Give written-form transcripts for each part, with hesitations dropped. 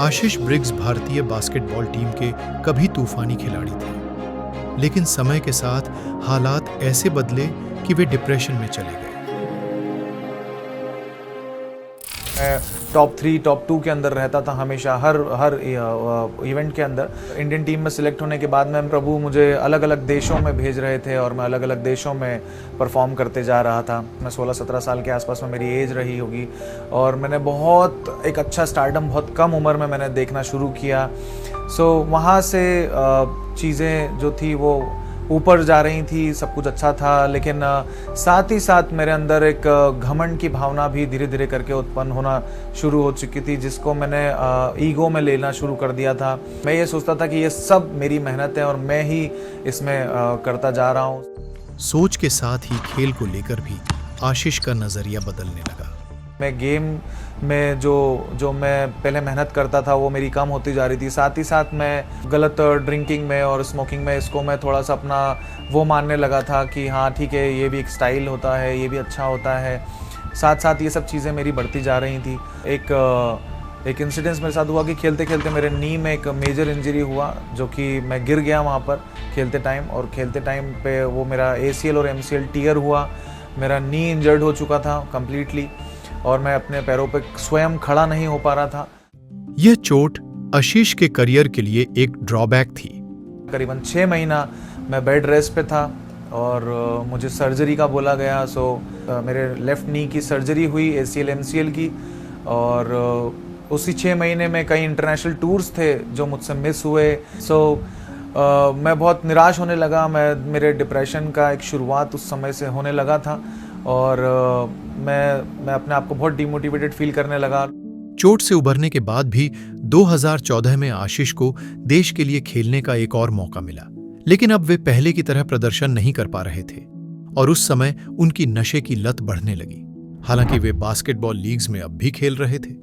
आशीष Briggs भारतीय basketball team के कभी तूफानी खिलाड़ी थे, लेकिन समय के साथ हालात ऐसे बदले कि वे डिप्रेशन में चले गए। मैं टॉप 3 टॉप 2 के अंदर रहता था हमेशा, हर इवेंट के अंदर। इंडियन टीम में सिलेक्ट होने के बाद में प्रभु मुझे अलग अलग देशों में भेज रहे थे और मैं अलग अलग देशों में परफॉर्म करते जा रहा था। मैं 16-17 साल के आसपास में मेरी एज रही होगी और मैंने बहुत एक अच्छा स्टारडम बहुत कम उम्र में मैंने देखना शुरू किया। सो वहाँ से चीज़ें जो थी वो ऊपर जा रही थी, सब कुछ अच्छा था, लेकिन साथ ही साथ मेरे अंदर एक घमंड की भावना भी धीरे धीरे करके उत्पन्न होना शुरू हो चुकी थी, जिसको मैंने ईगो में लेना शुरू कर दिया था। मैं ये सोचता था कि ये सब मेरी मेहनत है और मैं ही इसमें करता जा रहा हूँ। सोच के साथ ही खेल को लेकर भी आशीष का नजरिया बदलने लगा। मैं गेम में जो मैं पहले मेहनत करता था वो मेरी कम होती जा रही थी। साथ ही साथ मैं गलत ड्रिंकिंग में और स्मोकिंग में इसको मैं थोड़ा सा अपना वो मानने लगा था कि हाँ ठीक है, ये भी एक स्टाइल होता है, ये भी अच्छा होता है। साथ साथ ये सब चीज़ें मेरी बढ़ती जा रही थी। एक इंसिडेंस मेरे साथ हुआ कि खेलते खेलते मेरे नी में एक मेजर इंजरी हुआ, जो कि मैं गिर गया वहाँ पर खेलते टाइम, और खेलते टाइम पे वो मेरा ACL और MCL टीयर हुआ। मेरा नी इंजर्ड हो चुका था कम्प्लीटली और मैं अपने पैरों पे स्वयं खड़ा नहीं हो पा रहा था। यह चोट आशीष के करियर के लिए एक ड्रॉबैक थी। करीबन 6 महीना मैं बेड रेस्ट पे था और मुझे सर्जरी का बोला गया। मेरे लेफ्ट नी की सर्जरी हुई, ACL MCL की, और उसी 6 महीने में कई इंटरनेशनल टूर्स थे जो मुझसे मिस हुए। मैं बहुत निराश होने लगा। मेरे डिप्रेशन का एक शुरुआत उस समय से होने लगा था और मैं अपने आप को बहुत डिमोटिवेटेड फील करने लगा। चोट से उबरने के बाद भी 2014 में आशीष को देश के लिए खेलने का एक और मौका मिला, लेकिन अब वे पहले की तरह प्रदर्शन नहीं कर पा रहे थे और उस समय उनकी नशे की लत बढ़ने लगी। हालांकि वे बास्केटबॉल लीग्स में अब भी खेल रहे थे।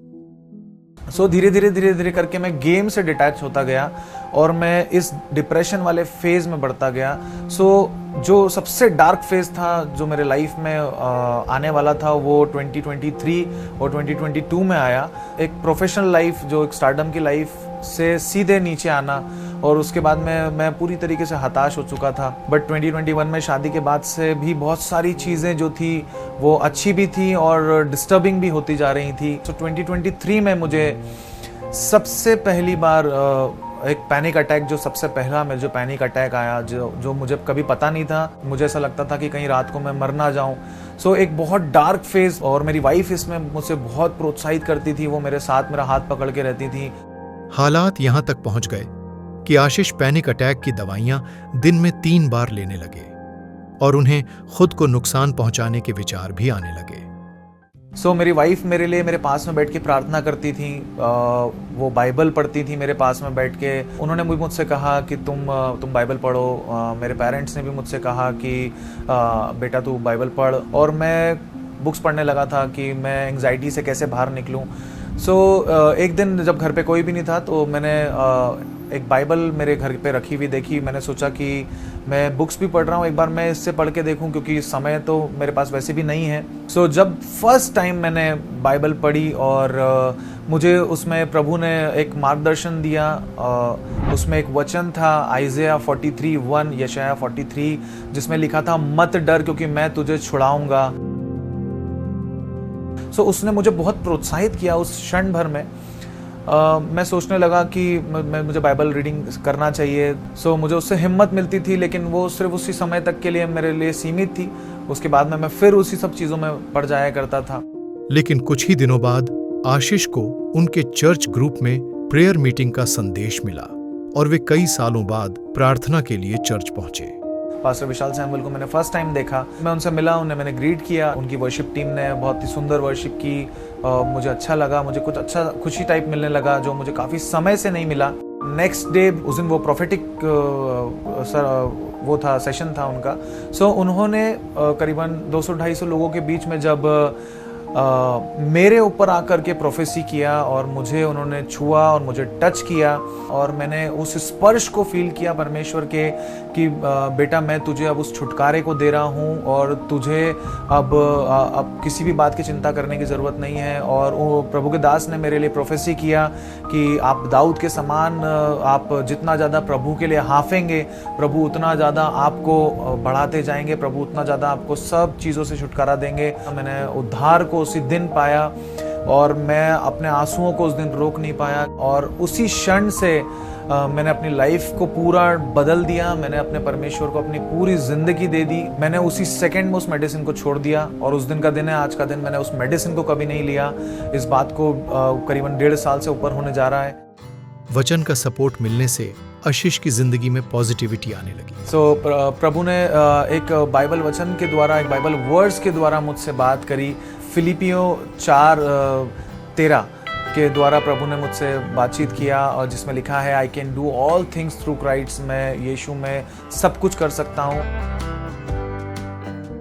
धीरे धीरे करके मैं गेम से डिटैच होता गया और मैं इस डिप्रेशन वाले फेज में बढ़ता गया। जो सबसे डार्क फेज था जो मेरे लाइफ में आने वाला था वो 2023 और 2022 में आया। एक प्रोफेशनल लाइफ, जो एक स्टारडम की लाइफ से सीधे नीचे आना, और उसके बाद मैं पूरी तरीके से हताश हो चुका था। बट 2021 में शादी के बाद से भी बहुत सारी चीज़ें जो थी वो अच्छी भी थी और डिस्टर्बिंग भी होती जा रही थी। 2023 में मुझे सबसे पहली बार एक पैनिक अटैक, जो सबसे पहला मेरे जो पैनिक अटैक आया, जो मुझे कभी पता नहीं था। मुझे ऐसा लगता था कि कहीं रात को मैं मर ना जाऊं। एक बहुत डार्क फेज, और मेरी वाइफ इसमें मुझसे बहुत प्रोत्साहित करती थी। वो मेरे साथ मेरा हाथ पकड़ के रहती थी। हालात यहां तक पहुंच गए कि आशीष पैनिक अटैक की दवाइयां दिन में 3 बार लेने लगे और उन्हें खुद को नुकसान पहुंचाने के विचार भी आने लगे। मेरी वाइफ मेरे लिए मेरे पास में बैठ के प्रार्थना करती थी। वो बाइबल पढ़ती थी मेरे पास में बैठ के। उन्होंने भी मुझसे कहा कि तुम बाइबल पढ़ो। मेरे पेरेंट्स ने भी मुझसे कहा कि बेटा तू बाइबल पढ़, और मैं बुक्स पढ़ने लगा था कि मैं एंग्जाइटी से कैसे बाहर निकलूं। एक दिन जब घर पे कोई भी नहीं था तो मैंने एक बाइबल मेरे घर पे रखी हुई देखी। मैंने सोचा कि मैं बुक्स भी पढ़ रहा हूँ, एक बार मैं इससे पढ़ के देखूं, क्योंकि समय तो मेरे पास वैसे भी नहीं है। जब फर्स्ट टाइम मैंने बाइबल पढ़ी और मुझे उसमें प्रभु ने एक मार्गदर्शन दिया। उसमें एक वचन था आइज़ाया 43:1, यशाया 43, जिसमें लिखा था मत डर क्योंकि मैं तुझे छुड़ाऊंगा। उसने मुझे बहुत प्रोत्साहित किया उस क्षण भर में। मैं सोचने लगा कि मुझे बाइबल रीडिंग करना चाहिए। मुझे उससे हिम्मत मिलती थी, लेकिन वो सिर्फ उसी समय तक के लिए मेरे लिए सीमित थी। उसके बाद में मैं फिर उसी सब चीज़ों में पड़ जाया करता था। लेकिन कुछ ही दिनों बाद आशीष को उनके चर्च ग्रुप में प्रेयर मीटिंग का संदेश मिला और वे कई सालों बाद प्रार्थना के लिए चर्च पहुंचे। पास्टर विशाल सैमुअल को मैंने फर्स्ट टाइम देखा। मैं उनसे मिला, मैंने ग्रीट किया। उनकी वर्शिप टीम ने बहुत ही सुंदर वर्शिप की। मुझे अच्छा लगा, मुझे कुछ अच्छा खुशी टाइप मिलने लगा जो मुझे काफ़ी समय से नहीं मिला। नेक्स्ट डे, उस दिन वो प्रोफेटिक वो था, सेशन था उनका। उन्होंने करीबन 200-250 लोगों के बीच में जब मेरे ऊपर आकर के प्रोफेसी किया और मुझे उन्होंने छुआ और मुझे टच किया और मैंने उस स्पर्श को फील किया परमेश्वर के कि बेटा मैं तुझे अब उस छुटकारे को दे रहा हूँ और तुझे अब किसी भी बात की चिंता करने की ज़रूरत नहीं है। और वो प्रभु के दास ने मेरे लिए प्रोफेसी किया कि आप दाऊद के समान आप जितना ज़्यादा प्रभु के लिए हाफेंगे, प्रभु उतना ज़्यादा आपको बढ़ाते जाएंगे, प्रभु उतना ज़्यादा आपको सब चीज़ों से छुटकारा देंगे। मैंने उद्धार को उसी दिन पाया और मैं अपने आंसुओं को उस दिन रोक नहीं पाया और उसी क्षण से मैंने अपनी लाइफ को पूरा बदल दिया। मैंने अपने परमेश्वर को अपनी पूरी जिंदगी दे दी। मैंने उसी सेकंड में उस मेडिसिन को छोड़ दिया और उस दिन का दिन है आज का दिन। मैंने उस मेडिसिन को कभी नहीं लिया। इस बात को करीबन 1.5 साल से ऊपर होने जा रहा है। वचन का सपोर्ट मिलने से आशीष की जिंदगी में पॉजिटिविटी आने लगी। प्रभु ने एक बाइबल वचन के द्वारा, एक बाइबल वर्ड्स के द्वारा मुझसे बात करी। फिलिपियों 4:13 के द्वारा प्रभु ने मुझसे बातचीत किया और जिसमें लिखा है I can do all things through Christ. मैं यीशु में सब कुछ कर सकता हूँ।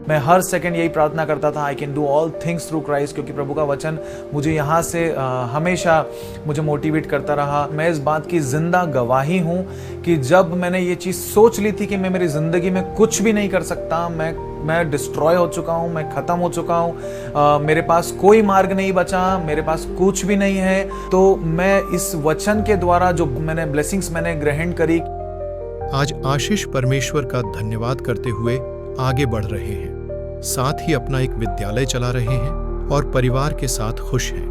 मैं हर सेकंड यही प्रार्थना करता था I can do all things through Christ, क्योंकि प्रभु का वचन मुझे यहाँ से हमेशा मुझे मोटिवेट करता रहा। मैं इस बात की जिंदा गवाही हूँ कि जब मैंने ये चीज़ सोच ली थी कि मैं मेरी ज़िंदगी में कुछ भी नहीं कर सकता, मैं डिस्ट्रॉय हो चुका हूँ, मैं ख़त्म हो चुका हूँ, मेरे पास कोई मार्ग नहीं बचा, मेरे पास कुछ भी नहीं है, तो मैं इस वचन के द्वारा जो मैंने ब्लेसिंग्स मैंने ग्रहण करी। आज आशीष परमेश्वर का धन्यवाद करते हुए आगे बढ़ रहे हैं, साथ ही अपना एक विद्यालय चला रहे हैं और परिवार के साथ खुश हैं।